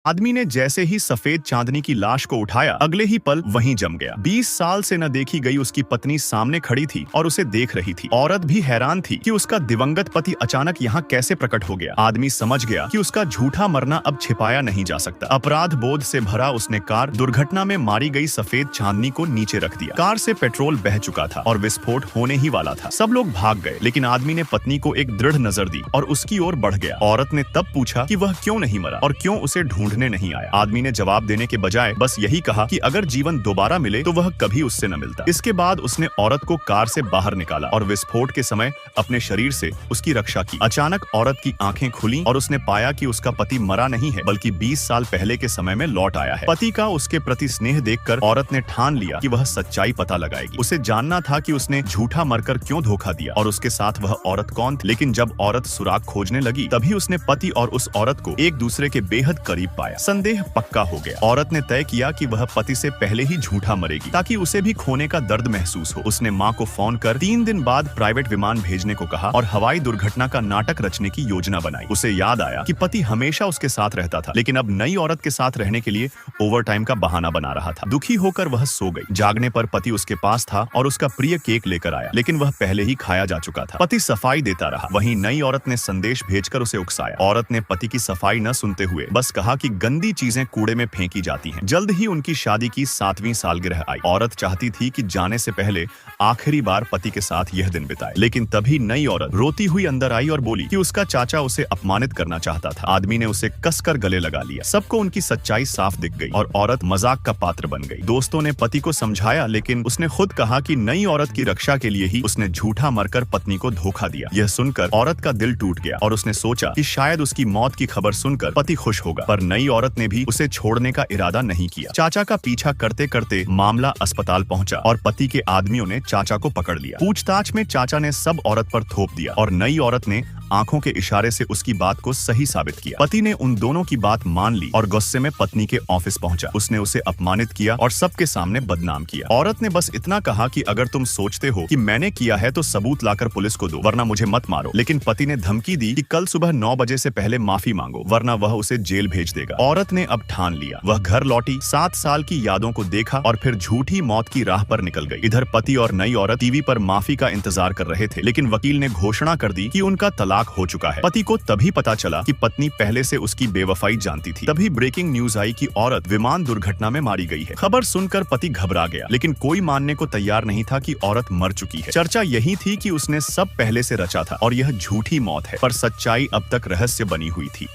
आदमी ने जैसे ही सफेद चांदनी की लाश को उठाया, अगले ही पल वहीं जम गया। 20 साल से न देखी गई उसकी पत्नी सामने खड़ी थी और उसे देख रही थी। औरत भी हैरान थी कि उसका दिवंगत पति अचानक यहाँ कैसे प्रकट हो गया। आदमी समझ गया कि उसका झूठा मरना अब छिपाया नहीं जा सकता। अपराध बोध से भरा उसने कार दुर्घटना में मारी गई सफेद चांदनी को नीचे रख दिया। कार से पेट्रोल बह चुका था और विस्फोट होने ही वाला था। सब लोग भाग गए, लेकिन आदमी ने पत्नी को एक दृढ़ नजर दी और उसकी ओर बढ़ गया। औरत ने तब पूछा कि वह क्यों नहीं मरा और क्यों उसे ढूंढने नहीं आया। आदमी ने जवाब देने के बजाय बस यही कहा कि अगर जीवन दोबारा मिले तो वह कभी उससे न मिलता। इसके बाद उसने औरत को कार से बाहर निकाला और विस्फोट के समय अपने शरीर से उसकी रक्षा की। अचानक औरत की आंखें खुली और उसने पाया कि उसका पति मरा नहीं है, बल्कि 20 साल पहले के समय में लौट आया है। पति का उसके प्रति स्नेह देखकर औरत ने ठान लिया कि वह सच्चाई पता लगाएगी। उसे जानना था कि उसने झूठा मरकर क्यों धोखा दिया और उसके साथ वह औरत कौन थी। लेकिन जब औरत सुराग खोजने लगी, तभी उसने पति और उस औरत को एक दूसरे के बेहद करीब पाया। संदेह पक्का हो गया। औरत ने तय किया कि वह पति से पहले ही झूठा मरेगी ताकि उसे भी खोने का दर्द महसूस हो। उसने मां को फोन कर 3 दिन बाद प्राइवेट विमान भेजने को कहा और हवाई दुर्घटना का नाटक रचने की योजना बनाई। उसे याद आया कि पति हमेशा उसके साथ रहता था, लेकिन अब नई औरत के साथ रहने के लिए ओवरटाइम का बहाना बना रहा था। दुखी होकर वह सो गई। जागने पर पति उसके पास था और उसका प्रिय केक लेकर आया, लेकिन वह पहले ही खाया जा चुका था। पति सफाई देता रहा। वहीं नई औरत ने संदेश भेजकर उसे उकसाया। औरत ने पति की सफाई न सुनते हुए बस कहा कि गंदी चीजें कूड़े में फेंकी जाती हैं। जल्द ही उनकी शादी की 7वीं सालगिरह आई। औरत चाहती थी कि जाने से पहले आखिरी बार पति के साथ यह दिन बिताए, लेकिन तभी नई औरत रोती हुई अंदर आई और बोली कि उसका चाचा उसे अपमानित करना चाहता था। आदमी ने उसे कसकर गले लगा लिया। सबको उनकी सच्चाई साफ दिख गई और औरत मजाक का पात्र बन गई। दोस्तों ने पति को समझाया, लेकिन उसने खुद कहा कि नई औरत की रक्षा के लिए ही उसने झूठा मरकर पत्नी को धोखा दिया। यह सुनकर औरत का दिल टूट गया और उसने सोचा कि शायद उसकी मौत की खबर सुनकर पति खुश होगा, पर नई औरत ने भी उसे छोड़ने का इरादा नहीं किया। चाचा का पीछा करते करते मामला अस्पताल पहुंचा और पति के आदमियों ने चाचा को पकड़ लिया। पूछताछ में चाचा ने सब औरत पर थोप दिया और नई औरत ने आंखों के इशारे से उसकी बात को सही साबित किया। पति ने उन दोनों की बात मान ली और गुस्से में पत्नी के ऑफिस पहुंचा। उसने उसे अपमानित किया और सबके सामने बदनाम किया। औरत ने बस इतना कहा कि अगर तुम सोचते हो कि मैंने किया है तो सबूत लाकर पुलिस को दो, वरना मुझे मत मारो। लेकिन पति ने धमकी दी कि कल सुबह 9 बजे से पहले माफी मांगो, वरना वह उसे जेल भेज देगा। औरत ने अब ठान लिया। वह घर लौटी, 7 साल की यादों को देखा और फिर झूठी मौत की राह पर निकल गई। इधर पति और नई औरत टीवी पर माफी का इंतजार कर रहे थे, लेकिन वकील ने घोषणा कर दी कि उनका तलाक हो चुका है। पति को तभी पता चला कि पत्नी पहले से उसकी बेवफाई जानती थी। तभी ब्रेकिंग न्यूज आई कि औरत विमान दुर्घटना में मारी गई है। खबर सुनकर पति घबरा गया, लेकिन कोई मानने को तैयार नहीं था कि औरत मर चुकी है। चर्चा यही थी कि उसने सब पहले से रचा था और यह झूठी मौत है, पर सच्चाई अब तक रहस्य बनी हुई थी।